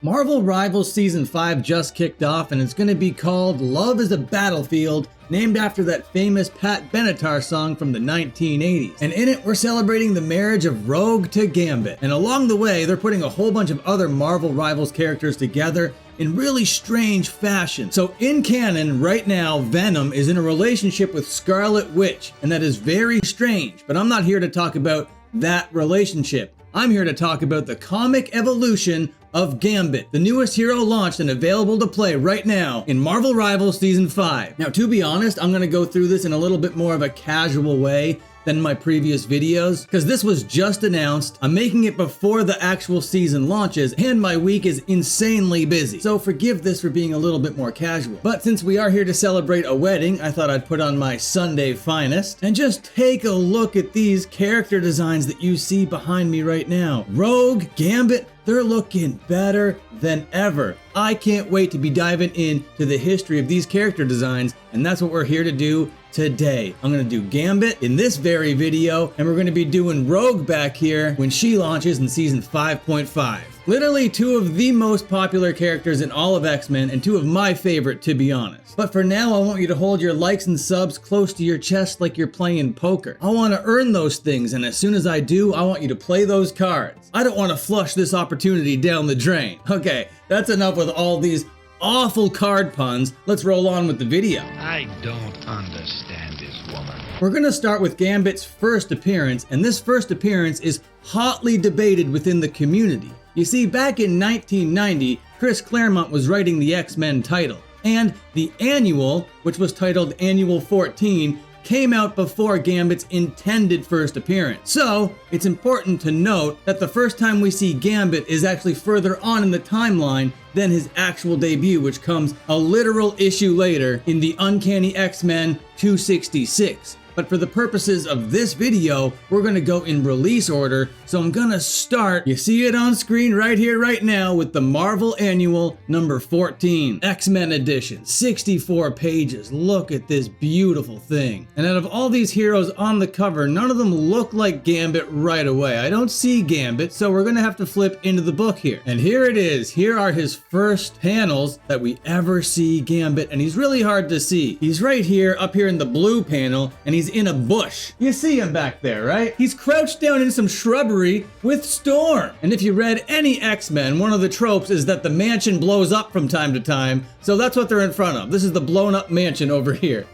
Marvel Rivals Season 5 just kicked off, and it's going to be called Love is a Battlefield, named after that famous Pat Benatar song from the 1980s. And in it, we're celebrating the marriage of Rogue to Gambit. And along the way, they're putting a whole bunch of other Marvel Rivals characters together in really strange fashion. So in canon, right now, Venom is in a relationship with Scarlet Witch, and that is very strange. But I'm not here to talk about that relationship. I'm here to talk about the comic evolution of Gambit, the newest hero launched and available to play right now in Marvel Rivals Season 5. Now, to be honest, I'm going to go through this in a little bit more of a casual way than my previous videos, because this was just announced. I'm making it before the actual season launches, and my week is insanely busy. So forgive this for being a little bit more casual. But since we are here to celebrate a wedding, I thought I'd put on my Sunday finest and just take a look at these character designs that you see behind me right now. Rogue, Gambit, they're looking better than ever. I can't wait to be diving into the history of these character designs, and that's what we're here to do today. I'm going to do Gambit in this very video, and we're going to be doing Rogue back here when she launches in Season 5.5. Literally two of the most popular characters in all of X-Men, and two of my favorite, to be honest. But for now, I want you to hold your likes and subs close to your chest like you're playing poker. I want to earn those things, and as soon as I do, I want you to play those cards. I don't want to flush this opportunity down the drain. Okay, that's enough with all these awful card puns. Let's roll on with the video. I don't understand this woman. We're gonna start with Gambit's first appearance, and this first appearance is hotly debated within the community. You see, back in 1990, Chris Claremont was writing the X-Men title, and the annual, which was titled Annual 14, came out before Gambit's intended first appearance. So, it's important to note that the first time we see Gambit is actually further on in the timeline than his actual debut, which comes a literal issue later in the Uncanny X-Men 266. But for the purposes of this video, we're gonna go in release order, so I'm gonna start, you see it on screen right here, right now, with the Marvel Annual number 14, X-Men edition, 64 pages. Look at this beautiful thing. And out of all these heroes on the cover, none of them look like Gambit right away. I don't see Gambit, so we're gonna have to flip into the book here. And here it is. Here are his first panels that we ever see Gambit, and he's really hard to see. He's right here, up here in the blue panel, and he's in a bush. You see him back there, right? He's crouched down in some shrubbery with Storm. And if you read any X-Men, one of the tropes is that the mansion blows up from time to time, so that's what they're in front of. This is the blown up mansion over here.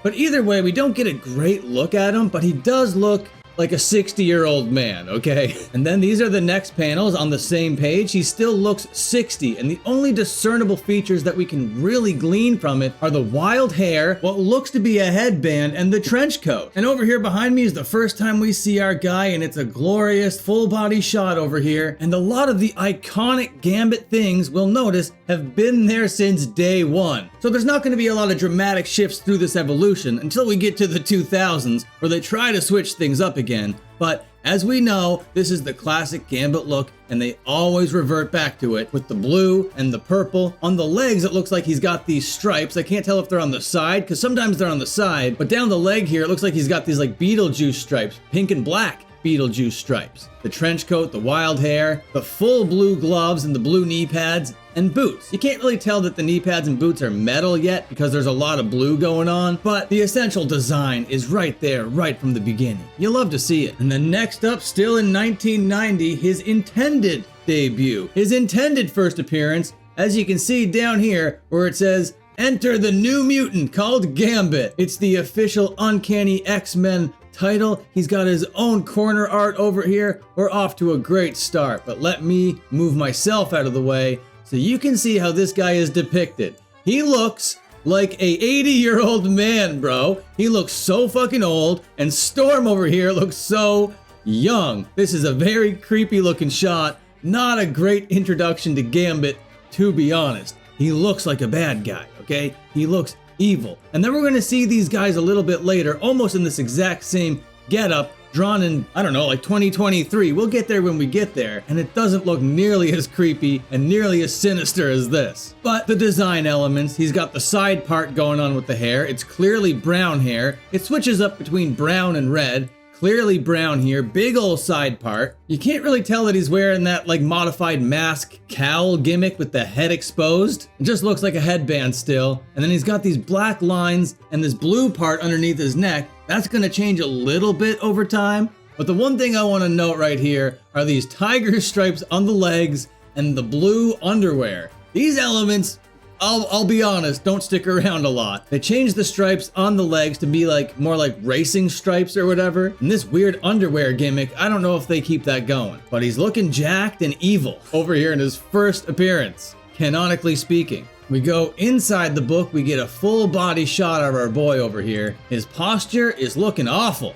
But either way, we don't get a great look at him, but he does look like a 60-year-old man, okay? And then these are the next panels on the same page. He still looks 60, and the only discernible features that we can really glean from it are the wild hair, what looks to be a headband, and the trench coat. And over here behind me is the first time we see our guy, and it's a glorious full-body shot over here. And a lot of the iconic Gambit things, we'll notice, have been there since day one. So there's not going to be a lot of dramatic shifts through this evolution until we get to the 2000s, where they try to switch things up again. But as we know, this is the classic Gambit look, and they always revert back to it with the blue and the purple. On the legs, it looks like he's got these stripes. I can't tell if they're on the side, because sometimes they're on the side, but down the leg here, it looks like he's got these like Beetlejuice stripes, pink and black Beetlejuice stripes. The trench coat, the wild hair, the full blue gloves and the blue knee pads, and boots. You can't really tell that the knee pads and boots are metal yet because there's a lot of blue going on, but the essential design is right there, right from the beginning. You'll love to see it. And then next up, still in 1990, his intended debut. His intended first appearance, as you can see down here, where it says, "Enter the new mutant called Gambit." It's the official Uncanny X-Men title. He's got his own corner art over here. We're off to a great start, but let me move myself out of the way so you can see how this guy is depicted. He looks like a 80-year-old man, bro. He looks so fucking old, and Storm over here looks so young. This is a very creepy looking shot. Not a great introduction to Gambit, to be honest. He looks like a bad guy, okay? He looks evil. And then we're gonna see these guys a little bit later, almost in this exact same getup, drawn in, I don't know, like 2023. We'll get there when we get there, and it doesn't look nearly as creepy and nearly as sinister as this. But the design elements, he's got the side part going on with the hair. It's clearly brown hair. It switches up between brown and red. clearly brown here, big old side part. You can't really tell that he's wearing that like modified mask cowl gimmick with the head exposed. It just looks like a headband still. And then he's got these black lines and this blue part underneath his neck. That's gonna change a little bit over time. But the one thing I wanna note right here are these tiger stripes on the legs and the blue underwear. These elements, I'll be honest, don't stick around a lot. They changed the stripes on the legs to be like more like racing stripes or whatever. And this weird underwear gimmick, I don't know if they keep that going. But he's looking jacked and evil over here in his first appearance, canonically speaking. We go inside the book, we get a full body shot of our boy over here. His posture is looking awful.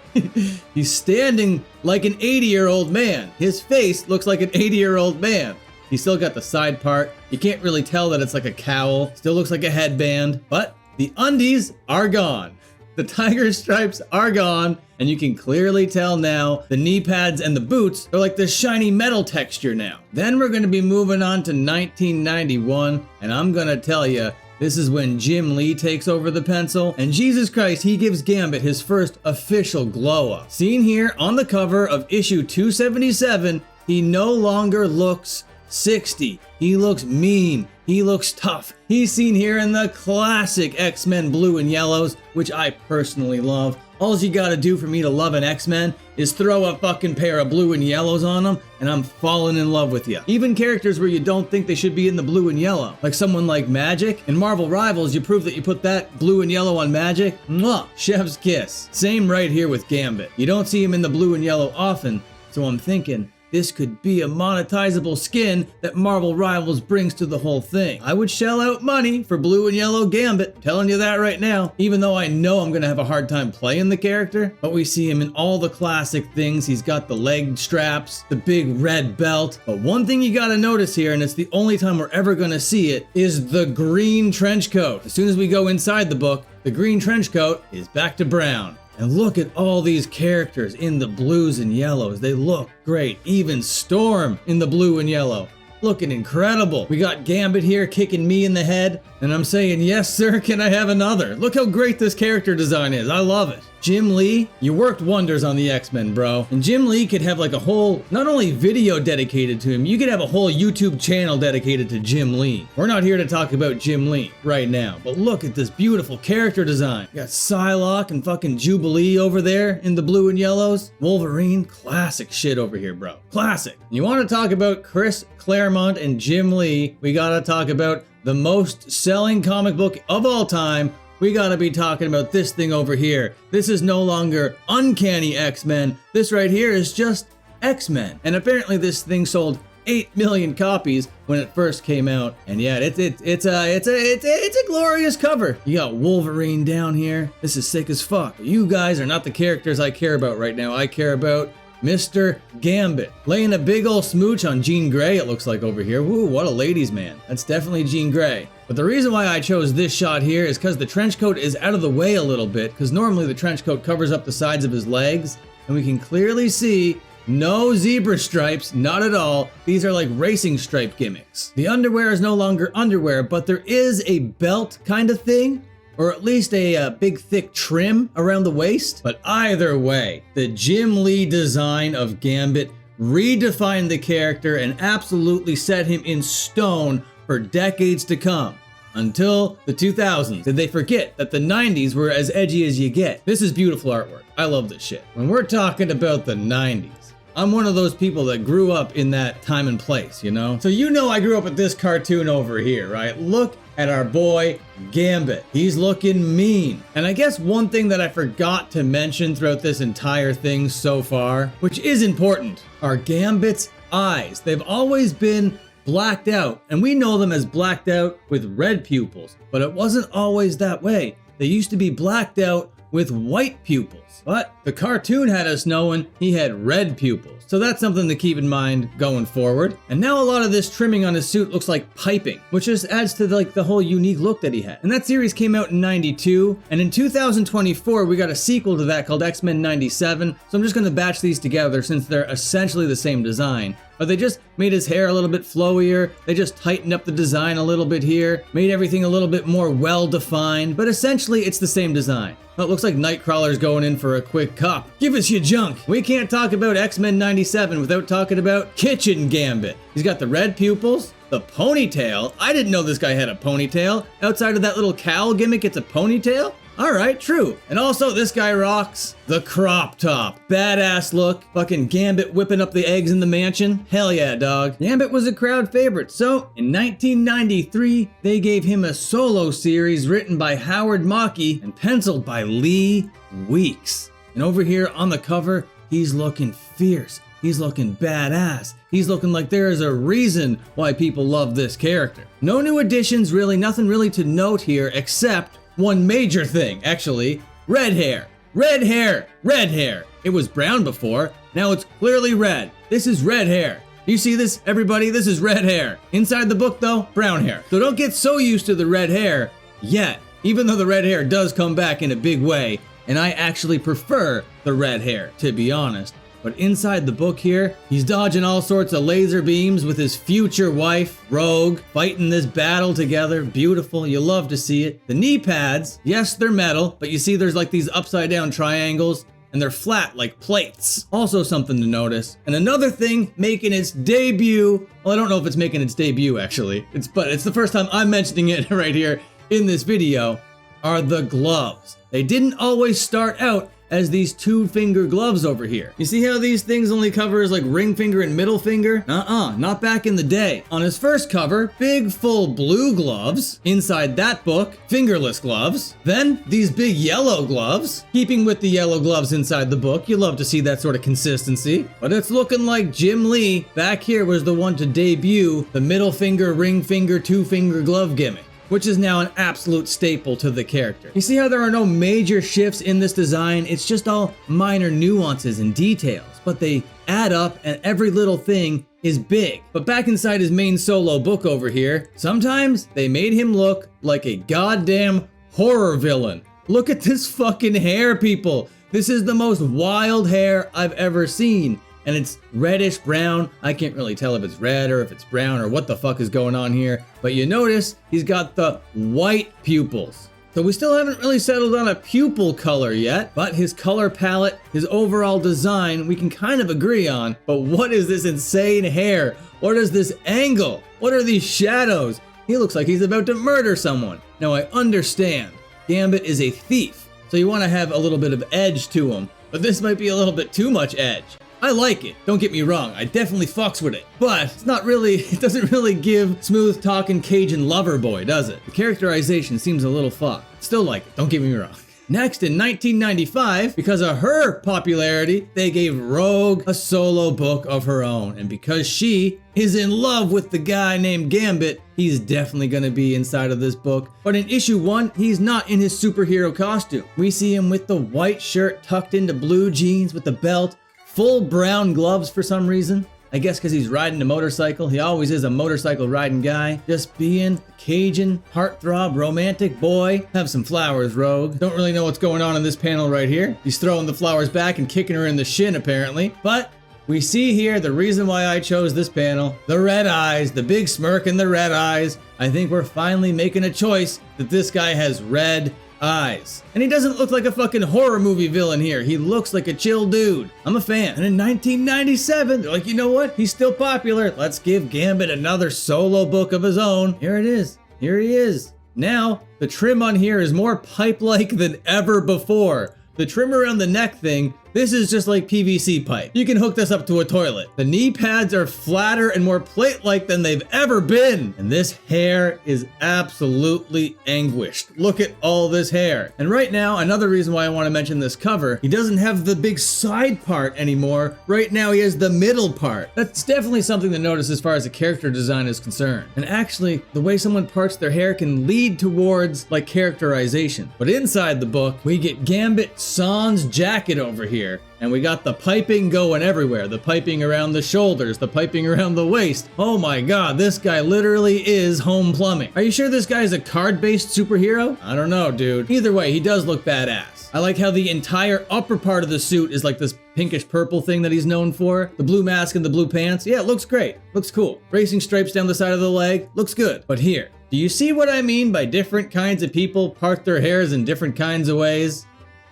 He's standing like an 80-year-old man. His face looks like an 80-year-old man. He's still got the side part. You can't really tell that it's like a cowl. Still looks like a headband, but the undies are gone. The tiger stripes are gone, and you can clearly tell now the knee pads and the boots are like the shiny metal texture now. Then we're gonna be moving on to 1991, and I'm gonna tell you, this is when Jim Lee takes over the pencil, and Jesus Christ, he gives Gambit his first official glow up. Seen here on the cover of issue 277, he no longer looks 60. He looks mean. He looks tough. He's seen here in the classic X-Men blue and yellows, which I personally love. All you gotta do for me to love an X-Men is throw a fucking pair of blue and yellows on them, and I'm falling in love with you. Even characters where you don't think they should be in the blue and yellow, like someone like Magic. In Marvel Rivals, you prove that you put that blue and yellow on Magic. Mwah! Chef's kiss. Same right here with Gambit. You don't see him in the blue and yellow often, so I'm thinking, this could be a monetizable skin that Marvel Rivals brings to the whole thing. I would shell out money for blue and yellow Gambit, telling you that right now, even though I know I'm gonna have a hard time playing the character. But we see him in all the classic things. He's got the leg straps, the big red belt. But one thing you gotta notice here, and it's the only time we're ever gonna see it, is the green trench coat. As soon as we go inside the book, the green trench coat is back to brown. And look at all these characters in the blues and yellows. They look great. Even Storm in the blue and yellow. Looking incredible. We got Gambit here kicking me in the head. And I'm saying, yes sir, can I have another? Look how great this character design is. I love it. Jim Lee, you worked wonders on the X-Men, bro. And Jim Lee could have like a whole, not only video dedicated to him, you could have a whole YouTube channel dedicated to Jim Lee. We're not here to talk about Jim Lee right now, but look at this beautiful character design. You got Psylocke and fucking Jubilee over there in the blue and yellows. Wolverine, classic shit over here, bro. Classic. You want to talk about Chris Claremont and Jim Lee, we gotta talk about the most selling comic book of all time. We gotta be talking about this thing over here. This is no longer Uncanny X-Men. This right here is just X-Men. And apparently this thing sold 8 million copies when it first came out. And yeah, it's a glorious cover. You got Wolverine down here. This is sick as fuck. You guys are not the characters I care about right now. I care about Mr. Gambit. Laying a big ol' smooch on Jean Grey, it looks like over here. Woo, what a ladies' man. That's definitely Jean Grey. But the reason why I chose this shot here is because the trench coat is out of the way a little bit, because normally the trench coat covers up the sides of his legs, and we can clearly see no zebra stripes, not at all. These are like racing stripe gimmicks. The underwear is no longer underwear, but there is a belt kind of thing, or at least a big thick trim around the waist. But either way, the Jim Lee design of Gambit redefined the character and absolutely set him in stone for decades to come. Until the 2000s. Did they forget that the 90s were as edgy as you get? This is beautiful artwork. I love this shit. When we're talking about the 90s, I'm one of those people that grew up in that time and place, you know? So you know I grew up with this cartoon over here, right? Look at our boy Gambit. He's looking mean. And I guess one thing that I forgot to mention throughout this entire thing so far, which is important, are Gambit's eyes. They've always been blacked out, and we know them as blacked out with red pupils, but it wasn't always that way. They used to be blacked out with white pupils. But the cartoon had us knowing he had red pupils. So that's something to keep in mind going forward. And now a lot of this trimming on his suit looks like piping, which just adds to like the whole unique look that he had. And that series came out in 92, and in 2024 we got a sequel to that called X-Men 97. So I'm just gonna batch these together since they're essentially the same design. Or they just made his hair a little bit flowier, they just tightened up the design a little bit here, made everything a little bit more well-defined, but essentially it's the same design. Well, it looks like Nightcrawler's going in for a quick cop. Give us your junk. We can't talk about X-Men 97 without talking about Kitchen Gambit. He's got the red pupils, the ponytail. I didn't know this guy had a ponytail. Outside of that little cowl gimmick, it's a ponytail? Alright, true. And also, this guy rocks the crop top. Badass look. Fucking Gambit whipping up the eggs in the mansion. Hell yeah, dog. Gambit was a crowd favorite, so in 1993, they gave him a solo series written by Howard Mackey and penciled by Lee Weeks. And over here on the cover, he's looking fierce. He's looking badass. He's looking like there is a reason why people love this character. No new additions really, nothing really to note here except one major thing, actually. Red hair. Red hair. Red hair. It was brown before. Now it's clearly red. This is red hair. Do you see this, everybody? This is red hair. Inside the book, though, brown hair. So don't get so used to the red hair yet, even though the red hair does come back in a big way, and I actually prefer the red hair, to be honest. But inside the book here, he's dodging all sorts of laser beams with his future wife, Rogue, fighting this battle together. Beautiful, you love to see it. The knee pads, yes, they're metal, but you see there's like these upside down triangles, and they're flat like plates. Also something to notice. And another thing making its debut, well, I don't know if it's making its debut actually, but it's the first time I'm mentioning it right here in this video, are the gloves. They didn't always start out as these 2-finger gloves over here. You see how these things only covers like ring finger and middle finger? Not back in the day. On his first cover, big full blue gloves. Inside that book, fingerless gloves. Then these big yellow gloves. Keeping with the yellow gloves inside the book, you love to see that sort of consistency. But it's looking like Jim Lee back here was the one to debut the middle finger, ring finger, 2-finger glove gimmick, which is now an absolute staple to the character. You see how there are no major shifts in this design? It's just all minor nuances and details, but they add up and every little thing is big. But back inside his main solo book over here, sometimes they made him look like a goddamn horror villain. Look at this fucking hair, people. This is the most wild hair I've ever seen. And it's reddish brown. I can't really tell if it's red or if it's brown or what the fuck is going on here. But you notice he's got the white pupils. So we still haven't really settled on a pupil color yet, but his color palette, his overall design, we can kind of agree on. But what is this insane hair? What is this angle? What are these shadows? He looks like he's about to murder someone. Now I understand, Gambit is a thief, so you want to have a little bit of edge to him, but this might be a little bit too much edge. I like it, don't get me wrong, I definitely fucks with it, but it's not really, it doesn't really give smooth talking Cajun lover boy, does it? The characterization seems a little fucked. Still like it, don't get me wrong. Next, in 1995, because of her popularity, they gave Rogue a solo book of her own, and because she is in love with the guy named Gambit, he's definitely gonna be inside of this book. But in issue 1, he's not in his superhero costume. We see him with the white shirt tucked into blue jeans with the belt, full brown gloves for some reason. I guess because he's riding a motorcycle. He always is a motorcycle riding guy. Just being a Cajun, heartthrob, romantic boy. Have some flowers, Rogue. Don't really know what's going on in this panel right here. He's throwing the flowers back and kicking her in the shin, apparently. But we see here the reason why I chose this panel. The red eyes, the big smirk and the red eyes. I think we're finally making a choice that this guy has red eyes. And he doesn't look like a fucking horror movie villain here. He looks like a chill dude. I'm a fan. And in 1997, they're like, you know what? He's still popular. Let's give Gambit another solo book of his own. Here it is. Here he is. Now, the trim on here is more pipe-like than ever before. The trim around the neck thing, this is just like PVC pipe. You can hook this up to a toilet. The knee pads are flatter and more plate-like than they've ever been. And this hair is absolutely anguished. Look at all this hair. And right now, another reason why I want to mention this cover, he doesn't have the big side part anymore. Right now, he has the middle part. That's definitely something to notice as far as the character design is concerned. And actually, the way someone parts their hair can lead towards like characterization. But inside the book, we get Gambit sans jacket over here. here. And we got the piping going everywhere. The piping around the shoulders, the piping around the waist. Oh my god, this guy literally is home plumbing. Are you sure this guy is a card-based superhero? I don't know, dude. Either way, he does look badass. I like how the entire upper part of the suit is like this pinkish purple thing that he's known for. The blue mask and the blue pants. Yeah, it looks great. Looks cool. Racing stripes down the side of the leg. Looks good. But here, do you see what I mean by different kinds of people part their hairs in different kinds of ways?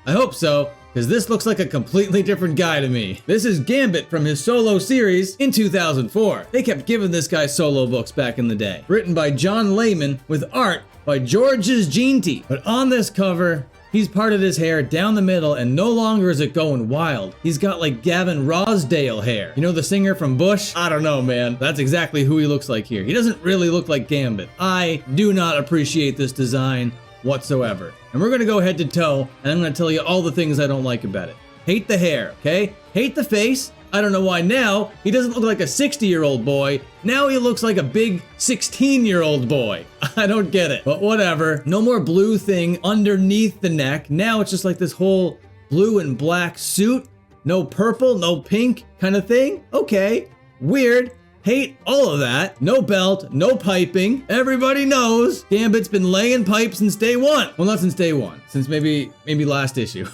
I hope so, because this looks like a completely different guy to me. This is Gambit from his solo series in 2004. They kept giving this guy solo books back in the day. Written by John Layman with art by George's Jeanty. But on this cover, he's parted his hair down the middle and no longer is it going wild. He's got like Gavin Rossdale hair. You know the singer from Bush? I don't know, man. That's exactly who he looks like here. He doesn't really look like Gambit. I do not appreciate this design whatsoever. And we're gonna go head to toe and I'm gonna tell you all the things I don't like about it. Hate the hair, okay? Hate the face. I don't know why now he doesn't look like a 60-year-old boy. Now he looks like a big 16-year-old boy. I don't get it, but whatever. No more blue thing underneath the neck. Now it's just like this whole blue and black suit. No purple, no pink kind of thing. Okay, weird. Hate all of that. No belt, no piping. Everybody knows Gambit's been laying pipe since day one. Well, not since day one, since maybe last issue.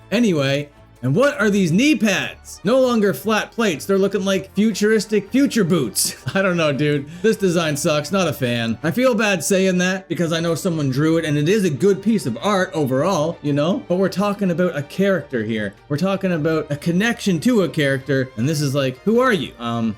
Anyway, and what are these knee pads? No longer flat plates, they're looking like futuristic future boots. I don't know, dude. This design sucks, not a fan. I feel bad saying that because I know someone drew it and it is a good piece of art overall, you know? But we're talking about a character here. We're talking about a connection to a character, and this is like, who are you?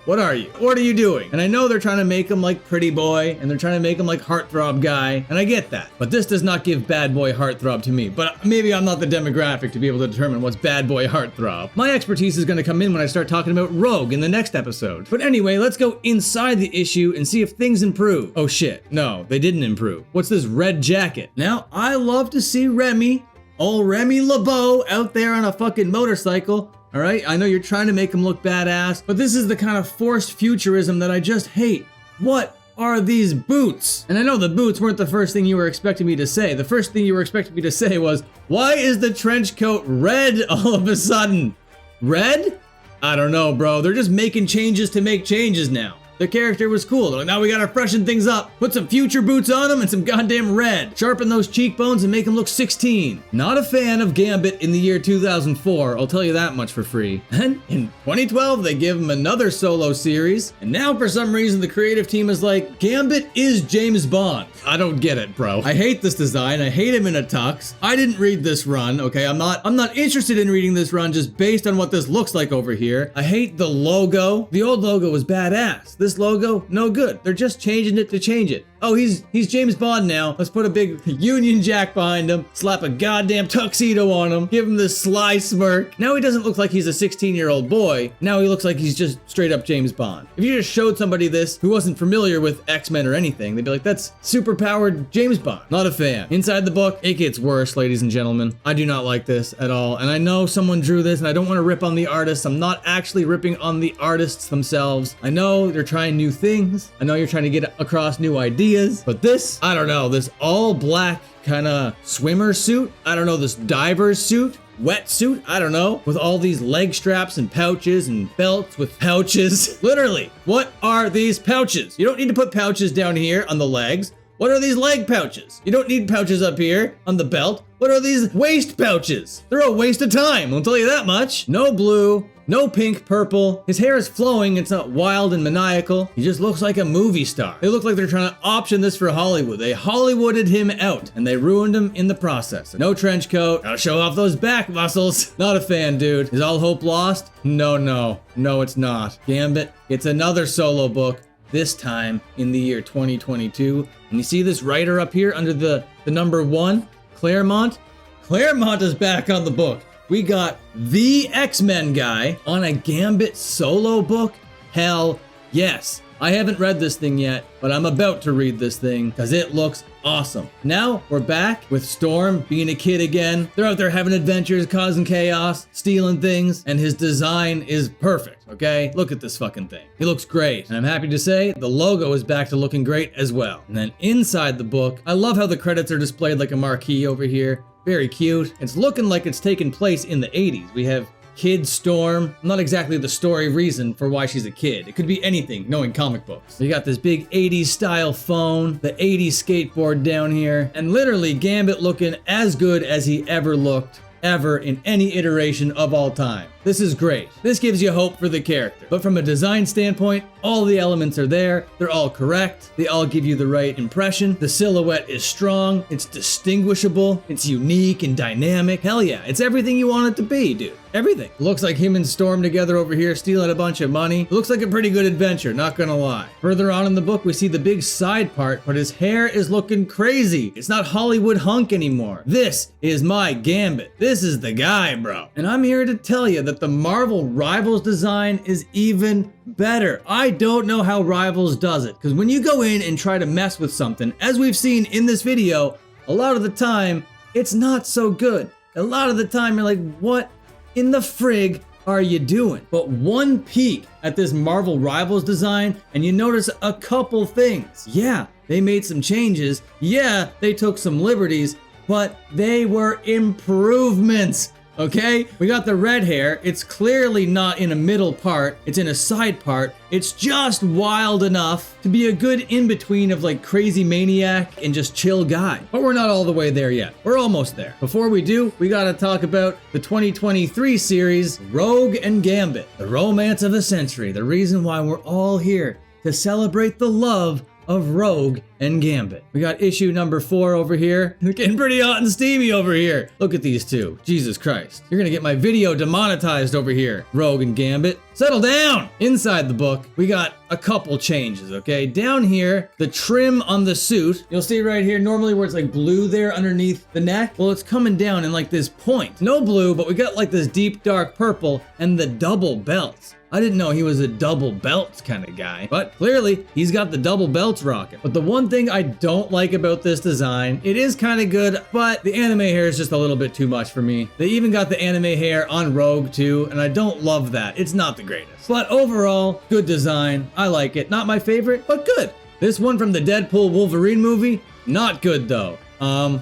What are you? What are you doing? And I know they're trying to make him like pretty boy, and they're trying to make him like heartthrob guy, and I get that. But this does not give bad boy heartthrob to me. But maybe I'm not the demographic to be able to determine what's bad boy heartthrob. My expertise is going to come in when I start talking about Rogue in the next episode. But anyway, let's go inside the issue and see if things improve. Oh shit, no, they didn't improve. What's this red jacket? Now, I love to see Remy, old Remy LeBeau, out there on a fucking motorcycle. All right, I know you're trying to make him look badass, but this is the kind of forced futurism that I just hate. What are these boots? And I know the boots weren't the first thing you were expecting me to say. The first thing you were expecting me to say was, why is the trench coat red all of a sudden? Red? I don't know, bro. They're just making changes to make changes now. The character was cool. They're like, now we gotta freshen things up. Put some future boots on him and some goddamn red. Sharpen those cheekbones and make him look 16. Not a fan of Gambit in the year 2004, I'll tell you that much for free. And in 2012, they give him another solo series. And now for some reason, the creative team is like, Gambit is James Bond. I don't get it, bro. I hate this design. I hate him in a tux. I didn't read this run, okay? I'm not interested in reading this run just based on what this looks like over here. I hate the logo. The old logo was badass. This logo, no good. They're just changing it to change it. Oh, he's James Bond now. Let's put a big Union Jack behind him, slap a goddamn tuxedo on him, give him this sly smirk. Now he doesn't look like he's a 16-year-old boy. Now he looks like he's just straight up James Bond. If you just showed somebody this who wasn't familiar with X-Men or anything, they'd be like, that's super-powered James Bond. Not a fan. Inside the book, it gets worse, ladies and gentlemen. I do not like this at all. And I know someone drew this and I don't want to rip on the artists. I'm not actually ripping on the artists themselves. I know they're trying new things. I know you're trying to get across new ideas. But this, I don't know, this all black kind of swimmer suit, I don't know, this diver's suit, wetsuit, I don't know, with all these leg straps and pouches and belts with pouches. Literally, what are these pouches? You don't need to put pouches down here on the legs. What are these leg pouches? You don't need pouches up here on the belt. What are these waist pouches? They're a waste of time, I'll tell you that much. No blue, no pink, purple. His hair is flowing, it's not wild and maniacal. He just looks like a movie star. They look like they're trying to option this for Hollywood. They Hollywooded him out, and they ruined him in the process. No trench coat, gotta show off those back muscles. Not a fan, dude. Is all hope lost? No, it's not. Gambit gets another solo book, this time in the year 2022. And you see this writer up here under the number 1, Claremont? Claremont is back on the book. We got the X-Men guy on a Gambit solo book? Hell yes. I haven't read this thing yet, but I'm about to read this thing because it looks awesome. Now we're back with Storm being a kid again. They're out there having adventures, causing chaos, stealing things, and his design is perfect, okay? Look at this fucking thing. He looks great. And I'm happy to say the logo is back to looking great as well. And then inside the book, I love how the credits are displayed like a marquee over here. Very cute. It's looking like it's taken place in the 80s. We have Kid Storm. Not exactly the story reason for why she's a kid. It could be anything, knowing comic books. You got this big 80s style phone, the 80s skateboard down here, and literally Gambit looking as good as he ever looked ever in any iteration of all time. This is great. This gives you hope for the character. But from a design standpoint, all the elements are there. They're all correct. They all give you the right impression. The silhouette is strong. It's distinguishable. It's unique and dynamic. Hell yeah, it's everything you want it to be, dude. Everything. Looks like him and Storm together over here stealing a bunch of money. Looks like a pretty good adventure, not gonna lie. Further on in the book, we see the big side part, but his hair is looking crazy. It's not Hollywood hunk anymore. This is my Gambit. This is the guy, bro. And I'm here to tell you that the Marvel Rivals design is even better. I don't know how Rivals does it, because when you go in and try to mess with something, as we've seen in this video, a lot of the time, it's not so good. A lot of the time, you're like, what in the frig are you doing? But one peek at this Marvel Rivals design, and you notice a couple things. Yeah, they made some changes. Yeah, they took some liberties, but they were improvements. Okay, we got the red hair. It's clearly not in a middle part, it's in a side part. It's just wild enough to be a good in-between of like crazy maniac and just chill guy. But we're not all the way there yet. We're almost there. Before we do, we gotta talk about the 2023 series, Rogue and Gambit, the romance of the century, the reason why we're all here, to celebrate the love of Rogue and Gambit. We got issue number 4 over here. They're getting pretty hot and steamy over here. Look at these two. Jesus Christ. You're gonna get my video demonetized over here, Rogue and Gambit. Settle down! Inside the book, we got a couple changes, okay? Down here, the trim on the suit, you'll see right here, normally where it's like blue there underneath the neck, well, it's coming down in like this point. No blue, but we got like this deep dark purple and the double belts. I didn't know he was a double belts kind of guy, but clearly he's got the double belts rocking. But the one thing I don't like about this design, it is kind of good, but the anime hair is just a little bit too much for me. They even got the anime hair on Rogue too, and I don't love that. It's not the greatest. But overall, good design. I like it. Not my favorite, but good. This one from the Deadpool Wolverine movie, not good though.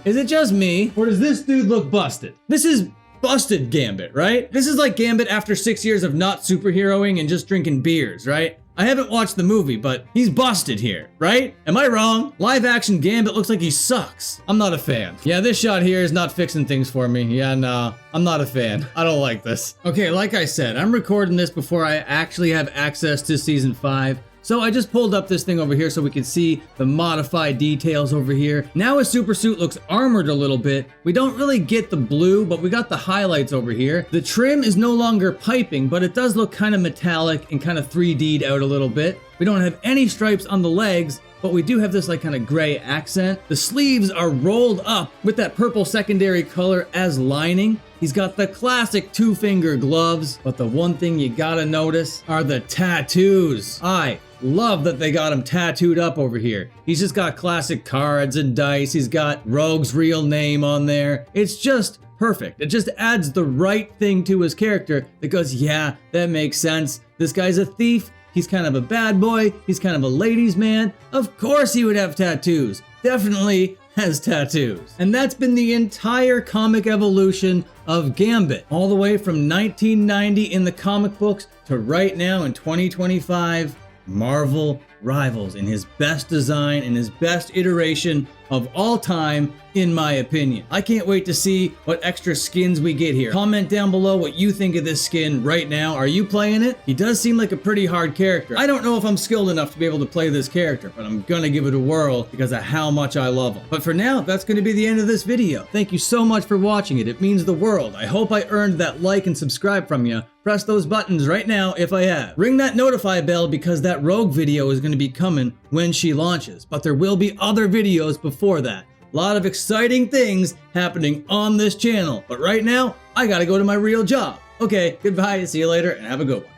Is it just me, or does this dude look busted? This is busted Gambit, right? This is like Gambit after 6 years of not superheroing and just drinking beers, right? I haven't watched the movie, but he's busted here, right? Am I wrong? Live action Gambit looks like he sucks. I'm not a fan. Yeah, this shot here is not fixing things for me. Yeah, nah, I'm not a fan. I don't like this. Okay, like I said, I'm recording this before I actually have access to season 5. So I just pulled up this thing over here so we can see the modified details over here. Now his super suit looks armored a little bit. We don't really get the blue, but we got the highlights over here. The trim is no longer piping, but it does look kind of metallic and kind of 3D'd out a little bit. We don't have any stripes on the legs, but we do have this like kind of gray accent. The sleeves are rolled up with that purple secondary color as lining. He's got the classic 2-finger gloves, but the one thing you gotta notice are the tattoos. I love that they got him tattooed up over here. He's just got classic cards and dice. He's got Rogue's real name on there. It's just perfect. It just adds the right thing to his character that goes, yeah, that makes sense. This guy's a thief. He's kind of a bad boy. He's kind of a ladies' man. Of course he would have tattoos. Definitely has tattoos. And that's been the entire comic evolution of Gambit. All the way from 1990 in the comic books to right now in 2025, Marvel Rivals in his best design and his best iteration of all time, in my opinion. I can't wait to see what extra skins we get here. Comment down below what you think of this skin right now. Are you playing it? He does seem like a pretty hard character. I don't know if I'm skilled enough to be able to play this character, but I'm gonna give it a whirl because of how much I love him. But for now, that's gonna be the end of this video. Thank you so much for watching it. It means the world. I hope I earned that like and subscribe from you. Press those buttons right now if I have. Ring that notify bell because that Rogue video is gonna be coming when she launches, but there will be other videos before that. A lot of exciting things happening on this channel, but right now, I gotta go to my real job. Okay, goodbye, see you later, and have a good one.